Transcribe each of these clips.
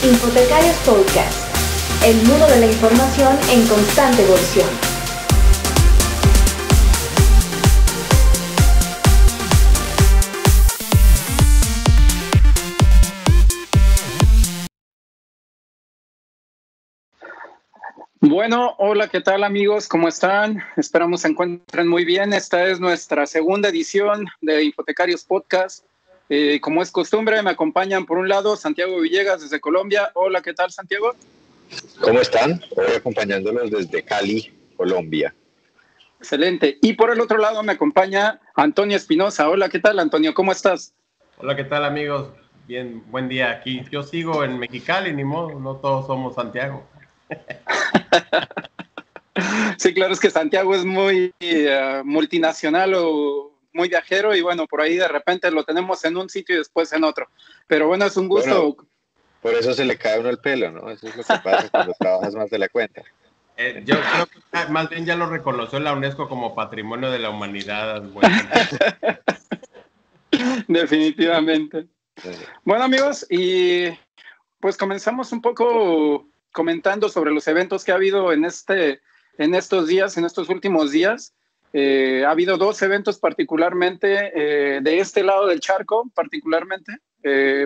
Infotecarios Podcast, el mundo de la información en constante evolución. Bueno, hola, ¿qué tal amigos? ¿Cómo están? Esperamos se encuentren muy bien. Esta es nuestra segunda edición de Infotecarios Podcast. Como es costumbre, me acompañan por un lado Santiago Villegas desde Colombia. Hola, ¿qué tal, Santiago? ¿Cómo están? Hoy acompañándolos desde Cali, Colombia. Excelente. Y por el otro lado me acompaña Antonio Espinosa. Hola, ¿qué tal, Antonio? ¿Cómo estás? Hola, ¿qué tal, amigos? Bien, buen día aquí. Yo sigo en Mexicali, ni modo, no todos somos Santiago. Sí, claro, es que Santiago es muy multinacional o muy viajero y bueno, por ahí de repente lo tenemos en un sitio y después en otro. Pero bueno, es un gusto. Bueno, por eso se le cae a uno el pelo, ¿no? Eso es lo que pasa cuando trabajas más de la cuenta. Yo creo que más bien ya lo reconoció la UNESCO como Patrimonio de la Humanidad. Bueno. Definitivamente. Bueno, amigos, y pues comenzamos un poco comentando sobre los eventos que ha habido en estos días, en estos últimos días. Ha habido dos eventos particularmente de este lado del charco, particularmente.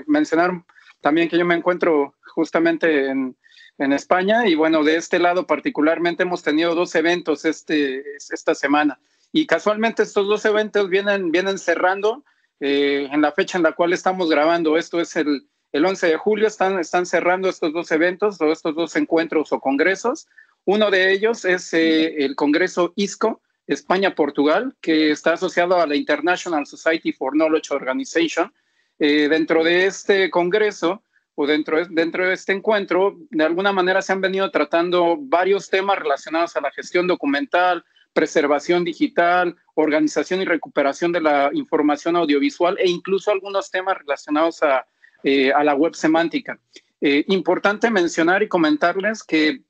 Mencionar también que yo me encuentro justamente en España y bueno, de este lado particularmente hemos tenido dos eventos esta semana. Y casualmente estos dos eventos vienen cerrando en la fecha en la cual estamos grabando. Esto es el 11 de julio, están cerrando estos dos eventos o estos dos encuentros o congresos. Uno de ellos es el Congreso ISCO, España-Portugal, que está asociado a la International Society for Knowledge Organization. Dentro de este congreso o dentro de este encuentro, de alguna manera se han venido tratando varios temas relacionados a la gestión documental, preservación digital, organización y recuperación de la información audiovisual e incluso algunos temas relacionados a la web semántica. Importante mencionar y comentarles que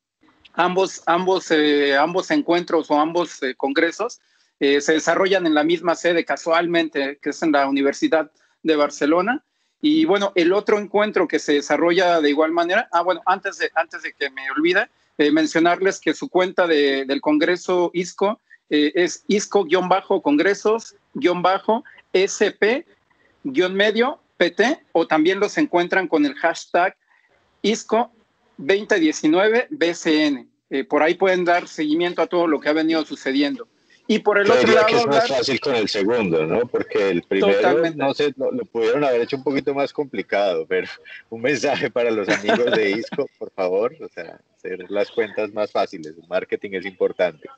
ambos encuentros o ambos congresos se desarrollan en la misma sede casualmente, que es en la Universidad de Barcelona. Y bueno, el otro encuentro que se desarrolla de igual manera, bueno, antes de que me olvide, mencionarles que su cuenta del Congreso ISCO es ISCO-congresos-SP-medio-PT, o también los encuentran con el hashtag ISCO 2019-BCN. Por ahí pueden dar seguimiento a todo lo que ha venido sucediendo. Y por el otro lado, que es más fácil con el segundo, ¿no? Porque el primero, totalmente, no sé, lo pudieron haber hecho un poquito más complicado, pero un mensaje para los amigos de ISCO, por favor, o sea, hacer las cuentas más fáciles. El marketing es importante.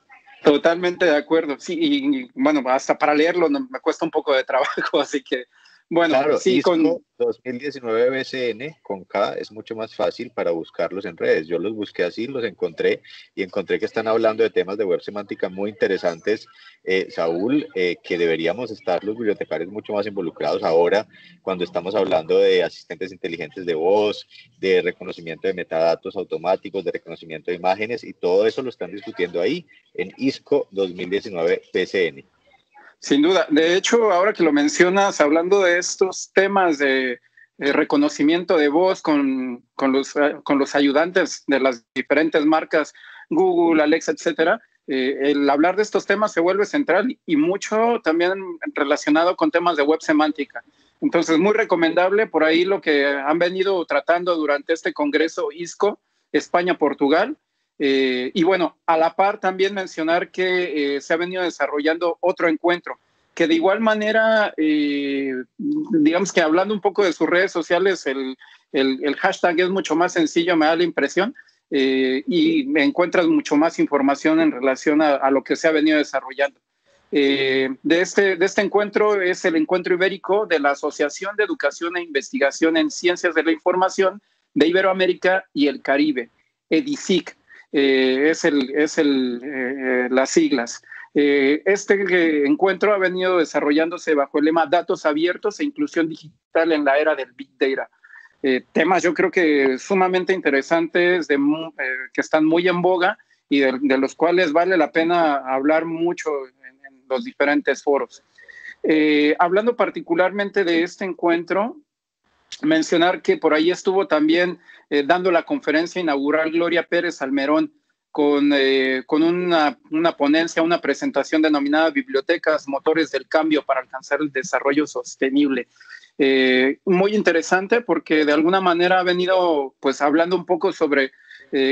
Totalmente de acuerdo. Sí, y bueno, hasta para leerlo me cuesta un poco de trabajo, así que bueno, claro, sí, ISCO 2019 BCN con K es mucho más fácil para buscarlos en redes. Yo los busqué así, los encontré y encontré que están hablando de temas de web semántica muy interesantes, Saúl, que deberíamos estar los bibliotecarios mucho más involucrados ahora cuando estamos hablando de asistentes inteligentes de voz, de reconocimiento de metadatos automáticos, de reconocimiento de imágenes, y todo eso lo están discutiendo ahí en ISCO 2019 BCN. Sin duda. De hecho, ahora que lo mencionas, hablando de estos temas de reconocimiento de voz con los ayudantes de las diferentes marcas, Google, Alexa, etcétera, el hablar de estos temas se vuelve central y mucho también relacionado con temas de web semántica. Entonces, muy recomendable por ahí lo que han venido tratando durante este congreso ISCO, España-Portugal. Y bueno, a la par también mencionar que se ha venido desarrollando otro encuentro, que de igual manera, digamos que hablando un poco de sus redes sociales, el hashtag es mucho más sencillo, me da la impresión, y me encuentras mucho más información en relación a lo que se ha venido desarrollando. De este encuentro es el Encuentro Ibérico de la Asociación de Educación e Investigación en Ciencias de la Información de Iberoamérica y el Caribe, EDICIC. Las siglas. Este encuentro ha venido desarrollándose bajo el lema Datos abiertos e inclusión digital en la era del Big Data. Temas yo creo que sumamente interesantes, que están muy en boga y de los cuales vale la pena hablar mucho en los diferentes foros. Hablando particularmente de este encuentro, mencionar que por ahí estuvo también dando la conferencia inaugural Gloria Pérez Almerón con una ponencia, una presentación denominada Bibliotecas, Motores del Cambio para alcanzar el desarrollo sostenible. Muy interesante porque de alguna manera ha venido pues hablando un poco sobre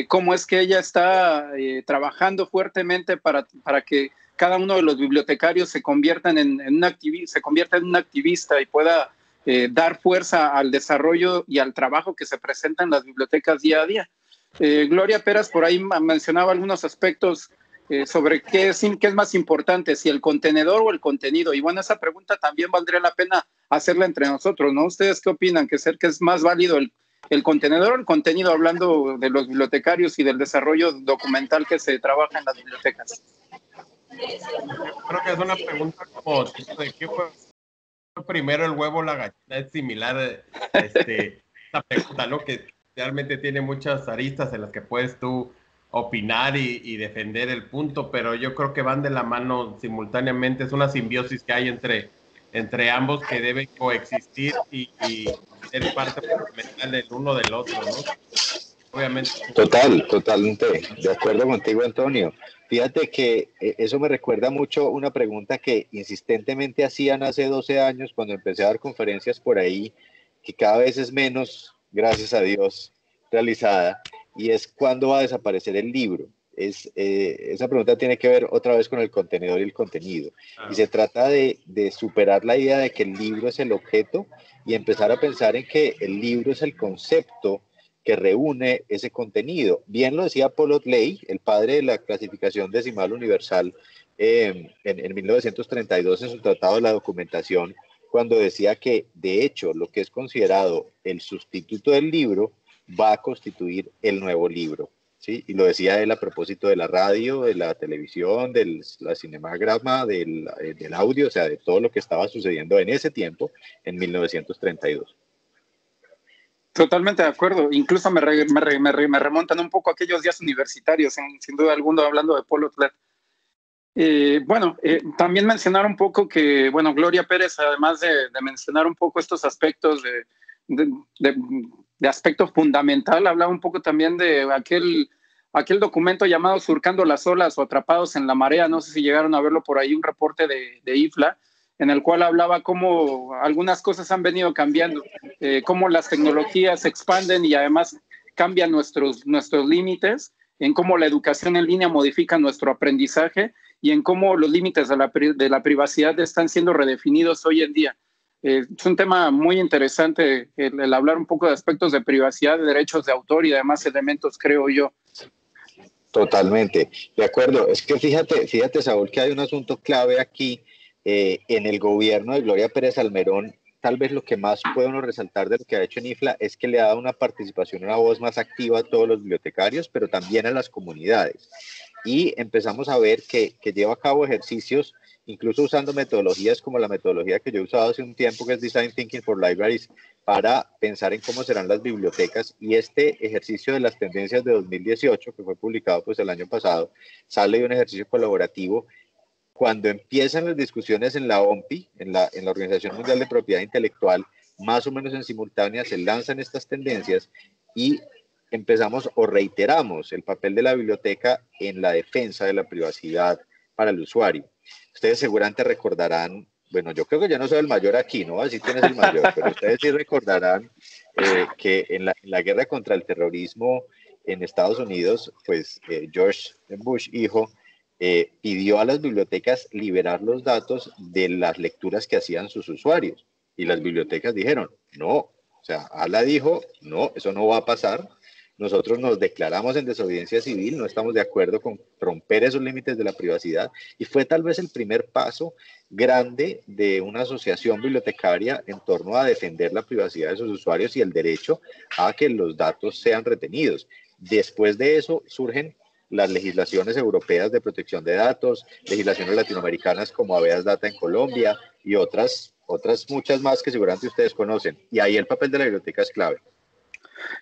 cómo es que ella está trabajando fuertemente para que cada uno de los bibliotecarios se convierta en un activista y pueda dar fuerza al desarrollo y al trabajo que se presenta en las bibliotecas día a día. Gloria Pérez por ahí mencionaba algunos aspectos sobre qué es más importante, si el contenedor o el contenido. Y bueno, esa pregunta también valdría la pena hacerla entre nosotros, ¿no? ¿Ustedes qué opinan? ¿Que es más válido el contenedor o el contenido, hablando de los bibliotecarios y del desarrollo documental que se trabaja en las bibliotecas? Creo que es una pregunta como de qué fue primero, el huevo o la gallina. Es similar esta pregunta, ¿no? Que realmente tiene muchas aristas en las que puedes tú opinar y defender el punto, pero yo creo que van de la mano simultáneamente. Es una simbiosis que hay entre ambos que deben coexistir y ser parte fundamental del uno del otro, ¿no? Obviamente. Totalmente. De acuerdo contigo, Antonio. Fíjate que eso me recuerda mucho una pregunta que insistentemente hacían hace 12 años cuando empecé a dar conferencias por ahí, que cada vez es menos, gracias a Dios, realizada, y es ¿cuándo va a desaparecer el libro? Esa pregunta tiene que ver otra vez con el contenedor y el contenido. Y se trata de superar la idea de que el libro es el objeto y empezar a pensar en que el libro es el concepto que reúne ese contenido. Bien lo decía Paul Ottley, el padre de la clasificación decimal universal, en 1932 en su Tratado de la Documentación, cuando decía que, de hecho, lo que es considerado el sustituto del libro va a constituir el nuevo libro, ¿sí? Y lo decía él a propósito de la radio, de la televisión, del cinemagrama, del audio, o sea, de todo lo que estaba sucediendo en ese tiempo, en 1932. Totalmente de acuerdo. Incluso me remontan un poco a aquellos días universitarios, sin duda alguna, hablando de Paul Otlet. También mencionar un poco que, bueno, Gloria Pérez, además de mencionar un poco estos aspectos de aspecto fundamental, hablaba un poco también de aquel documento llamado Surcando las olas o Atrapados en la marea. No sé si llegaron a verlo por ahí, un reporte de IFLA, en el cual hablaba cómo algunas cosas han venido cambiando, cómo las tecnologías se expanden y además cambian nuestros límites, en cómo la educación en línea modifica nuestro aprendizaje y en cómo los límites de la privacidad están siendo redefinidos hoy en día. Es un tema muy interesante el hablar un poco de aspectos de privacidad, de derechos de autor y demás elementos, creo yo. Totalmente, de acuerdo. Es que fíjate, Saúl, que hay un asunto clave aquí. En el gobierno de Gloria Pérez Almerón, tal vez lo que más puede uno resaltar de lo que ha hecho en IFLA es que le ha dado una participación, una voz más activa a todos los bibliotecarios, pero también a las comunidades. Y empezamos a ver que lleva a cabo ejercicios, incluso usando metodologías como la metodología que yo he usado hace un tiempo, que es Design Thinking for Libraries, para pensar en cómo serán las bibliotecas. Y este ejercicio de las tendencias de 2018, que fue publicado pues el año pasado, sale de un ejercicio colaborativo. Cuando empiezan las discusiones en la OMPI, en la Organización Mundial de Propiedad Intelectual, más o menos en simultánea se lanzan estas tendencias y empezamos o reiteramos el papel de la biblioteca en la defensa de la privacidad para el usuario. Ustedes seguramente recordarán, bueno, yo creo que ya no soy el mayor aquí, ¿no? Así tienes el mayor, pero ustedes sí recordarán que en la guerra contra el terrorismo en Estados Unidos, pues George Bush, hijo, pidió a las bibliotecas liberar los datos de las lecturas que hacían sus usuarios. Y las bibliotecas dijeron, no, o sea, Ala dijo, no, eso no va a pasar. Nosotros nos declaramos en desobediencia civil, no estamos de acuerdo con romper esos límites de la privacidad. Y fue tal vez el primer paso grande de una asociación bibliotecaria en torno a defender la privacidad de sus usuarios y el derecho a que los datos sean retenidos. Después de eso surgen las legislaciones europeas de protección de datos, legislaciones latinoamericanas como Habeas Data en Colombia y otras muchas más que seguramente ustedes conocen. Y ahí el papel de la biblioteca es clave.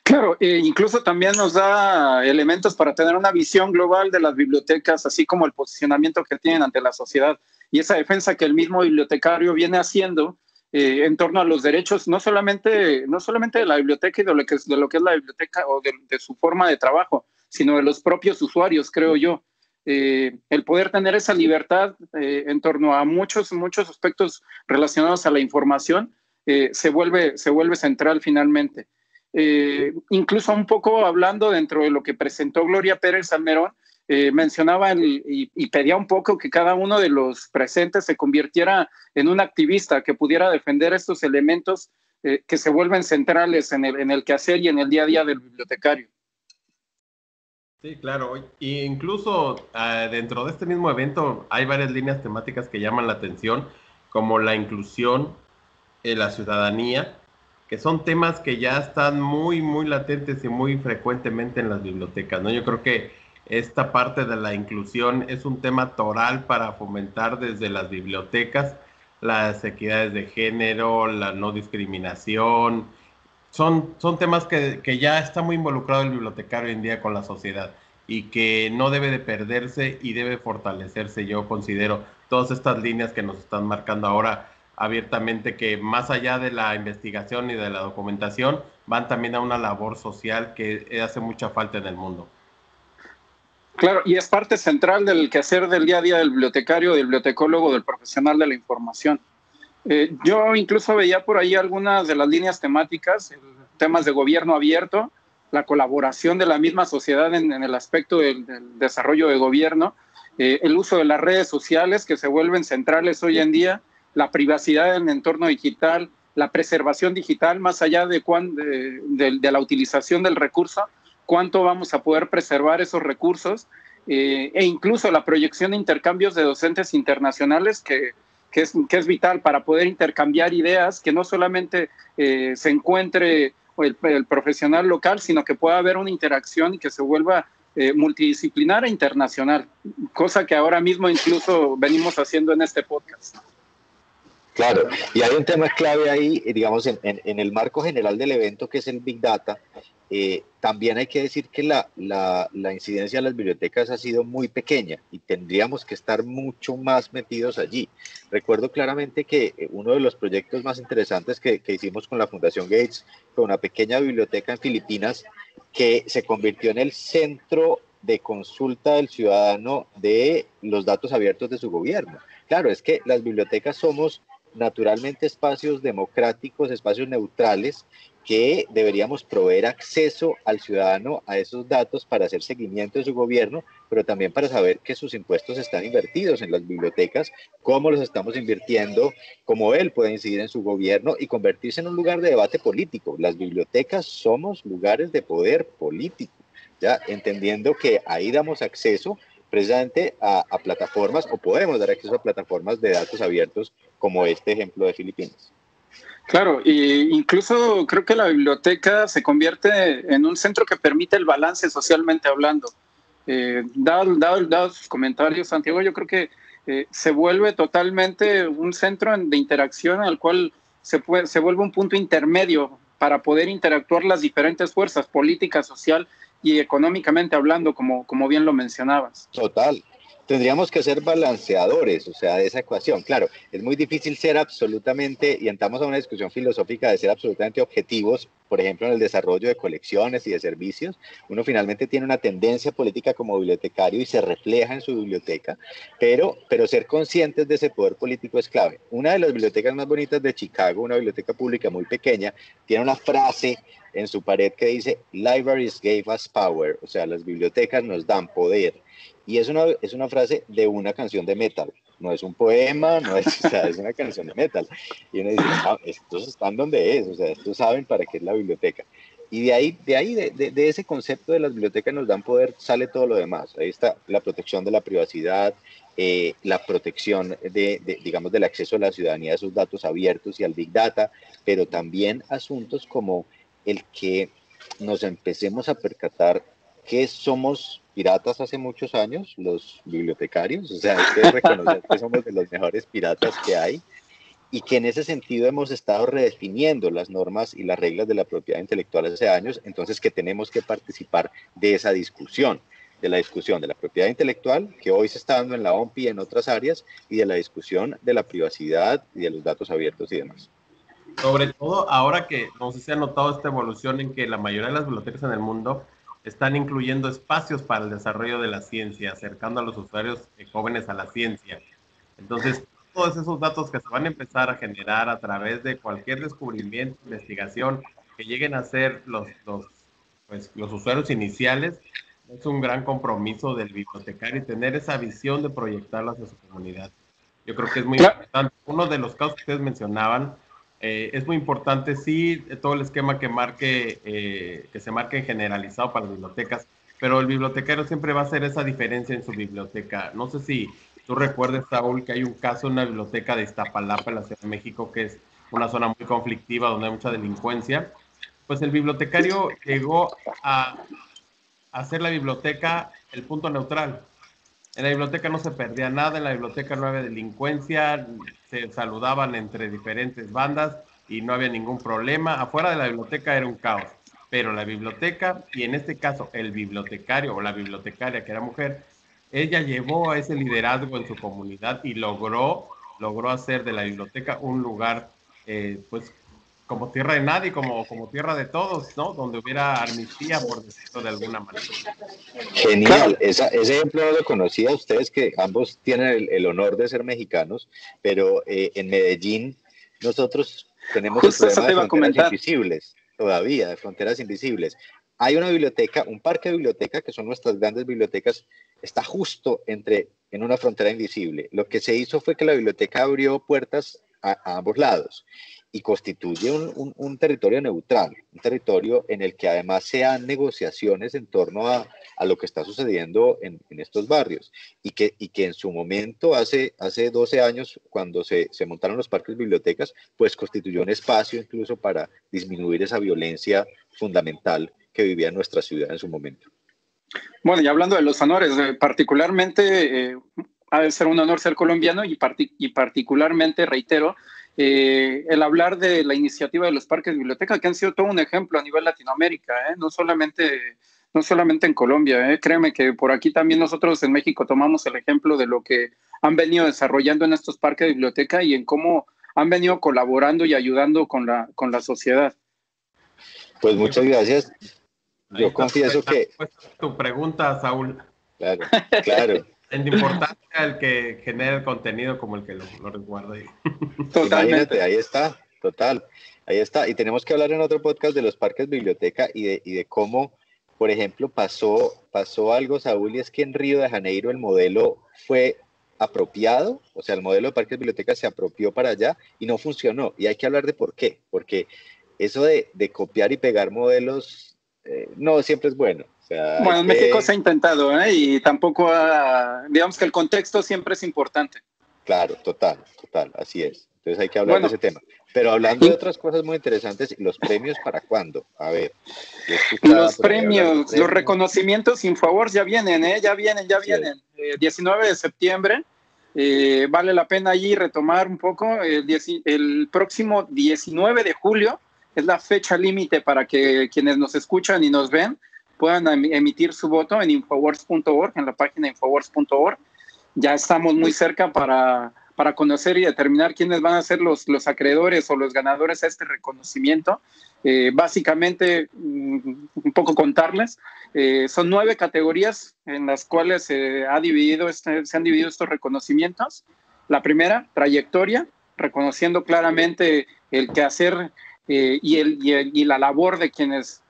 Claro, incluso también nos da elementos para tener una visión global de las bibliotecas, así como el posicionamiento que tienen ante la sociedad y esa defensa que el mismo bibliotecario viene haciendo en torno a los derechos, no solamente de la biblioteca y de lo que es la biblioteca o de su forma de trabajo, sino de los propios usuarios, creo yo. El poder tener esa libertad en torno a muchos aspectos relacionados a la información se vuelve central finalmente. Incluso un poco hablando dentro de lo que presentó Gloria Pérez Salmerón, mencionaba y pedía un poco que cada uno de los presentes se convirtiera en un activista que pudiera defender estos elementos que se vuelven centrales en el quehacer y en el día a día del bibliotecario. Sí, claro. Y incluso dentro de este mismo evento hay varias líneas temáticas que llaman la atención, como la inclusión, la ciudadanía, que son temas que ya están muy, muy latentes y muy frecuentemente en las bibliotecas, ¿no? Yo creo que esta parte de la inclusión es un tema toral para fomentar desde las bibliotecas las equidades de género, la no discriminación. Son temas que ya está muy involucrado el bibliotecario hoy en día con la sociedad y que no debe de perderse y debe fortalecerse. Yo considero todas estas líneas que nos están marcando ahora abiertamente, que más allá de la investigación y de la documentación, van también a una labor social que hace mucha falta en el mundo. Claro, y es parte central del quehacer del día a día del bibliotecario, del bibliotecólogo, del profesional de la información. Yo incluso veía por ahí algunas de las líneas temáticas, temas de gobierno abierto, la colaboración de la misma sociedad en el aspecto del desarrollo de gobierno, el uso de las redes sociales que se vuelven centrales hoy en día, la privacidad en el entorno digital, la preservación digital, más allá de la utilización del recurso, cuánto vamos a poder preservar esos recursos, e incluso la proyección de intercambios de docentes internacionales que es vital para poder intercambiar ideas, que no solamente se encuentre el profesional local, sino que pueda haber una interacción y que se vuelva multidisciplinar e internacional, cosa que ahora mismo incluso venimos haciendo en este podcast. Claro, y hay un tema clave ahí, digamos, en el marco general del evento, que es el Big Data. También hay que decir que la incidencia de las bibliotecas ha sido muy pequeña y tendríamos que estar mucho más metidos allí. Recuerdo claramente que uno de los proyectos más interesantes que hicimos con la Fundación Gates, con una pequeña biblioteca en Filipinas, que se convirtió en el centro de consulta del ciudadano de los datos abiertos de su gobierno. Claro, es que las bibliotecas somos naturalmente espacios democráticos, espacios neutrales, que deberíamos proveer acceso al ciudadano a esos datos para hacer seguimiento de su gobierno, pero también para saber que sus impuestos están invertidos en las bibliotecas, cómo los estamos invirtiendo, cómo él puede incidir en su gobierno y convertirse en un lugar de debate político. Las bibliotecas somos lugares de poder político, ¿ya? Entendiendo que ahí damos acceso precisamente a plataformas, o podemos dar acceso a plataformas de datos abiertos como este ejemplo de Filipinas. Claro, e incluso creo que la biblioteca se convierte en un centro que permite el balance socialmente hablando. Dado sus comentarios, Santiago, yo creo que se vuelve totalmente un centro de interacción al cual se vuelve un punto intermedio para poder interactuar las diferentes fuerzas políticas, social y económicamente hablando, como bien lo mencionabas. Total. Tendríamos que ser balanceadores, o sea, de esa ecuación. Claro, es muy difícil ser absolutamente, y entramos a una discusión filosófica de ser absolutamente objetivos, por ejemplo, en el desarrollo de colecciones y de servicios. Uno finalmente tiene una tendencia política como bibliotecario y se refleja en su biblioteca, pero ser conscientes de ese poder político es clave. Una de las bibliotecas más bonitas de Chicago, una biblioteca pública muy pequeña, tiene una frase en su pared que dice, "Libraries gave us power", o sea, las bibliotecas nos dan poder. Y es una frase de una canción de metal, no es un poema, no es, o sea, es una canción de metal. Y uno dice, estos están donde es, o sea, estos saben para qué es la biblioteca. Y de ese concepto de las bibliotecas nos dan poder, sale todo lo demás. Ahí está la protección de la privacidad, la protección digamos, del acceso a la ciudadanía a esos datos abiertos y al Big Data, pero también asuntos como el que nos empecemos a percatar que somos piratas hace muchos años, los bibliotecarios, o sea, hay que reconocer que somos de los mejores piratas que hay y que en ese sentido hemos estado redefiniendo las normas y las reglas de la propiedad intelectual hace años, entonces que tenemos que participar de esa discusión, de la discusión de la propiedad intelectual, que hoy se está dando en la OMPI y en otras áreas, y de la discusión de la privacidad y de los datos abiertos y demás. Sobre todo ahora que no sé si ha notado esta evolución en que la mayoría de las bibliotecas en el mundo están incluyendo espacios para el desarrollo de la ciencia, acercando a los usuarios jóvenes a la ciencia. Entonces, todos esos datos que se van a empezar a generar a través de cualquier descubrimiento, investigación que lleguen a ser los usuarios iniciales, es un gran compromiso del bibliotecario y tener esa visión de proyectarlas a su comunidad. Yo creo que es muy importante. Uno de los casos que ustedes mencionaban, es muy importante, sí, todo el esquema que se marque generalizado para las bibliotecas, pero el bibliotecario siempre va a hacer esa diferencia en su biblioteca. No sé si tú recuerdes, Saúl, que hay un caso en una biblioteca de Iztapalapa, en la Ciudad de México, que es una zona muy conflictiva, donde hay mucha delincuencia. Pues el bibliotecario llegó a hacer la biblioteca el punto neutral. En la biblioteca no se perdía nada, en la biblioteca no había delincuencia, se saludaban entre diferentes bandas y no había ningún problema. Afuera de la biblioteca era un caos, pero la biblioteca, y en este caso el bibliotecario o la bibliotecaria, que era mujer, ella llevó a ese liderazgo en su comunidad y logró hacer de la biblioteca un lugar, pues, como tierra de nadie, como tierra de todos, ¿no? Donde hubiera amnistía, por decirlo de alguna manera. Genial, ese ejemplo no lo conocía. Ustedes que ambos tienen el honor de ser mexicanos, pero en Medellín nosotros tenemos Justo el problema de fronteras invisibles todavía, de fronteras invisibles. Hay una biblioteca, un parque de biblioteca, que son nuestras grandes bibliotecas, está justo en una frontera invisible. Lo que se hizo fue que la biblioteca abrió puertas a ambos lados y constituye un territorio neutral, un territorio en el que además se dan negociaciones en torno a lo que está sucediendo en estos barrios y que en su momento, hace 12 años, cuando se montaron los parques bibliotecas, pues constituyó un espacio incluso para disminuir esa violencia fundamental que vivía en nuestra ciudad en su momento. Bueno, y hablando de los honores, particularmente ha de ser un honor ser colombiano y particularmente, reitero, el hablar de la iniciativa de los parques de biblioteca, que han sido todo un ejemplo a nivel Latinoamérica, no solamente en Colombia. Créeme que por aquí también nosotros en México tomamos el ejemplo de lo que han venido desarrollando en estos parques de biblioteca y en cómo han venido colaborando y ayudando con la sociedad. Pues muchas gracias. Yo confieso que... Tu pregunta, Saúl. Claro, claro. Es importante el que genere el contenido como el que lo resguarda ahí. Totalmente. Imagínate, ahí está, total. Ahí está. Y tenemos que hablar en otro podcast de los parques biblioteca y de cómo, por ejemplo, pasó algo, Saúl, y es que en Río de Janeiro el modelo fue apropiado, o sea, el modelo de parques biblioteca se apropió para allá y no funcionó. Y hay que hablar de por qué, porque eso de copiar y pegar modelos no siempre es bueno. O sea, bueno, en México se ha intentado, y tampoco digamos que el contexto siempre es importante. Claro, total, así es. Entonces hay que hablar de ese tema. Pero hablando de otras cosas muy interesantes, ¿los premios para cuándo? A ver. Los premios, los reconocimientos InfoAwards ya vienen, ya vienen. 19 de septiembre, vale la pena allí retomar un poco. El próximo 19 de julio es la fecha límite para que quienes nos escuchan y nos ven puedan emitir su voto en infoawards.org, en la página infoawards.org. Ya estamos muy cerca para conocer y determinar quiénes van a ser los acreedores o los ganadores a este reconocimiento. Básicamente, un poco contarles, son 9 categorías en las cuales se han dividido estos reconocimientos. La primera, trayectoria, reconociendo claramente el quehacer y la labor de quienes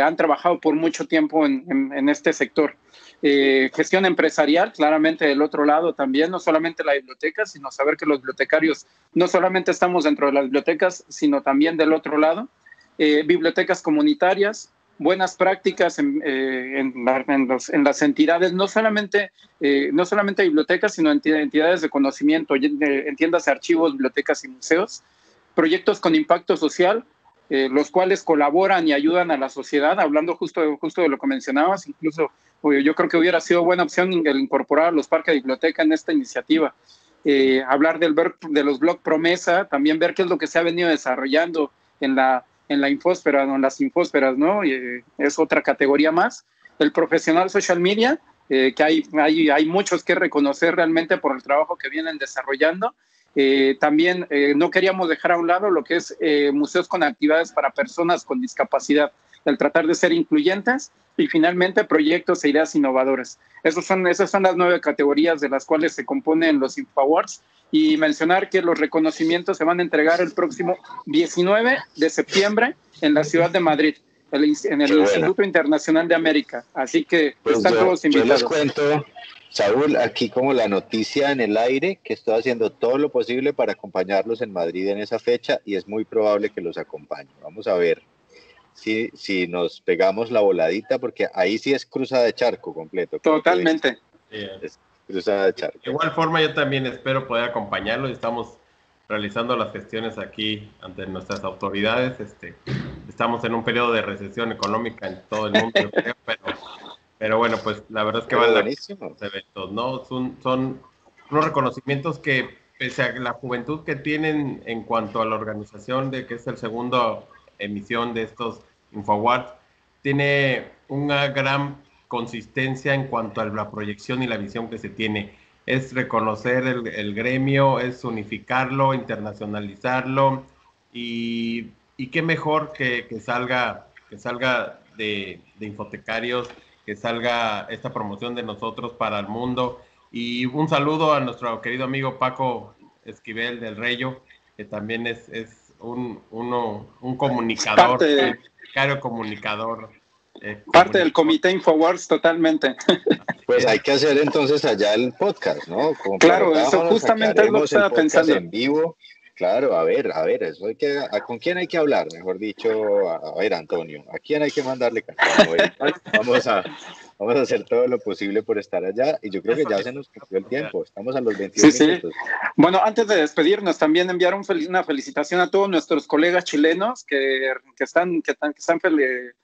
han trabajado por mucho tiempo en este sector. Gestión empresarial, claramente del otro lado también, no solamente la biblioteca, sino saber que los bibliotecarios no solamente estamos dentro de las bibliotecas, sino también del otro lado. Bibliotecas comunitarias, buenas prácticas en las entidades, no solamente bibliotecas, sino entidades de conocimiento, entiéndase archivos, bibliotecas y museos. Proyectos con impacto social, los cuales colaboran y ayudan a la sociedad, hablando justo de lo que mencionabas. Incluso yo creo que hubiera sido buena opción el incorporar a los parques de biblioteca en esta iniciativa. Hablar de los blog promesa, también ver qué es lo que se ha venido desarrollando en la infósfera, en las infósferas, ¿no? Es otra categoría más. El profesional social media, que hay muchos que reconocer realmente por el trabajo que vienen desarrollando. También no queríamos dejar a un lado lo que es museos con actividades para personas con discapacidad, el tratar de ser incluyentes, y finalmente proyectos e ideas innovadoras. Esas son las 9 categorías de las cuales se componen los InfoAwards, y mencionar que los reconocimientos se van a entregar el próximo 19 de septiembre en la ciudad de Madrid, en el Instituto Internacional de América. Así que pues están todos invitados. Yo les cuento, Saúl, aquí como la noticia en el aire, que estoy haciendo todo lo posible para acompañarlos en Madrid en esa fecha, y es muy probable que los acompañe. Vamos a ver si nos pegamos la voladita, porque ahí sí es cruzada de charco completo. Totalmente. Es cruzada de charco. De igual forma, yo también espero poder acompañarlos. Estamos realizando las gestiones aquí ante nuestras autoridades. Estamos en un periodo de recesión económica en todo el mundo, yo creo, pero bueno, pues la verdad es que van los eventos, ¿no? Son unos reconocimientos que, pese a la juventud que tienen en cuanto a la organización de que es el segundo emisión de estos InfoAwards, tiene una gran consistencia en cuanto a la proyección y la visión que se tiene. Es reconocer el gremio, es unificarlo, internacionalizarlo, y qué mejor que salga de Infotecarios, que salga esta promoción de nosotros para el mundo. Y un saludo a nuestro querido amigo Paco Esquivel del Reyo, que también es un comunicador, comunicador. Parte del comité InfoAwards, totalmente. Pues hay que hacer entonces allá el podcast, ¿no? Como claro, eso justamente es lo que estaba pensando. En vivo, claro, a ver, eso hay que, ¿con quién hay que hablar? Mejor dicho, a ver, Antonio, ¿a quién hay que mandarle carta? Vamos a hacer todo lo posible por estar allá, y yo creo que ya se nos cumplió el tiempo, estamos a los 21 minutos. Bueno, antes de despedirnos, también enviar una felicitación a todos nuestros colegas chilenos que están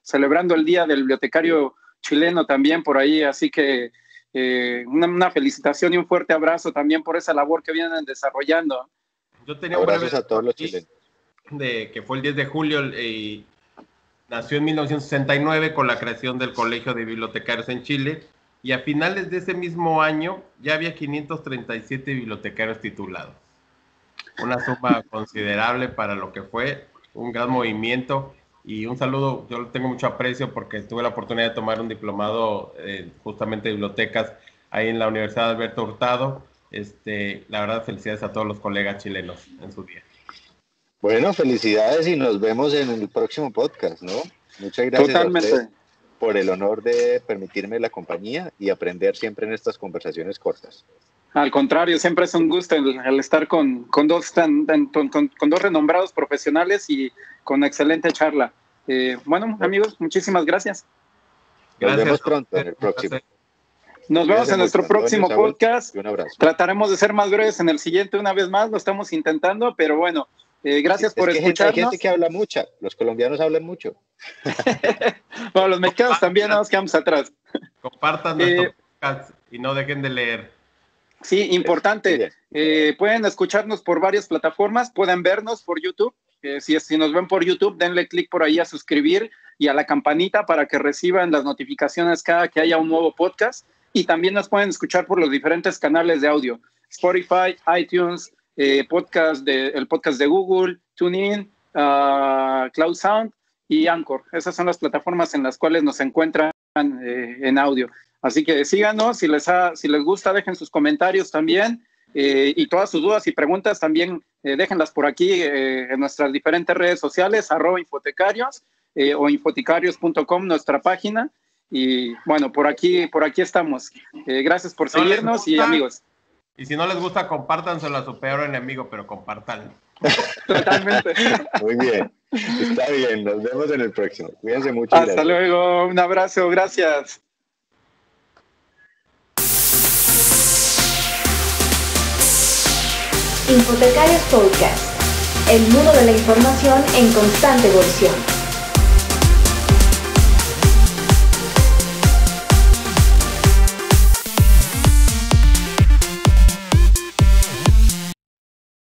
celebrando el Día del Bibliotecario Chileno también por ahí, así que una felicitación y un fuerte abrazo también por esa labor que vienen desarrollando. Yo tenía un breve a todos los chilenos. Que fue el 10 de julio y nació en 1969 con la creación del Colegio de Bibliotecarios en Chile, y a finales de ese mismo año ya había 537 bibliotecarios titulados. Una suma considerable para lo que fue un gran movimiento. Y un saludo, yo tengo mucho aprecio porque tuve la oportunidad de tomar un diplomado justamente de bibliotecas ahí en la Universidad Alberto Hurtado. La verdad, felicidades a todos los colegas chilenos en su día. Bueno, felicidades y nos vemos en el próximo podcast, ¿no? Muchas gracias a ustedes por el honor de permitirme la compañía y aprender siempre en estas conversaciones cortas. Al contrario, siempre es un gusto el estar con dos renombrados profesionales y con excelente charla. Bueno, amigos, muchísimas gracias. Nos vemos pronto en el próximo. Nos vemos en nuestro próximo podcast. Un abrazo. Trataremos de ser más breves en el siguiente una vez más, lo estamos intentando, pero bueno, gracias por escucharnos. Hay gente que habla mucho, los colombianos hablan mucho. Bueno, los mexicanos también nos quedamos atrás. Compartan nuestro podcast y no dejen de leer. Sí, importante. Pueden escucharnos por varias plataformas, pueden vernos por YouTube. Si nos ven por YouTube, denle clic por ahí a suscribir y a la campanita para que reciban las notificaciones cada que haya un nuevo podcast. Y también nos pueden escuchar por los diferentes canales de audio: Spotify, iTunes, el podcast de Google, TuneIn, Cloud Sound y Anchor. Esas son las plataformas en las cuales nos encuentran en audio. Así que síganos, si les gusta, dejen sus comentarios también, y todas sus dudas y preguntas también déjenlas por aquí en nuestras diferentes redes sociales, @infotecarios o infotecarios.com, nuestra página. Y bueno, por aquí estamos. Gracias por seguirnos y amigos. Y si no les gusta, compártanselo a su peor enemigo, pero compártanlo. Totalmente. Muy bien, está bien, nos vemos en el próximo. Cuídense mucho. Hasta luego, un abrazo, gracias. Infotecarios Podcast, el mundo de la información en constante evolución.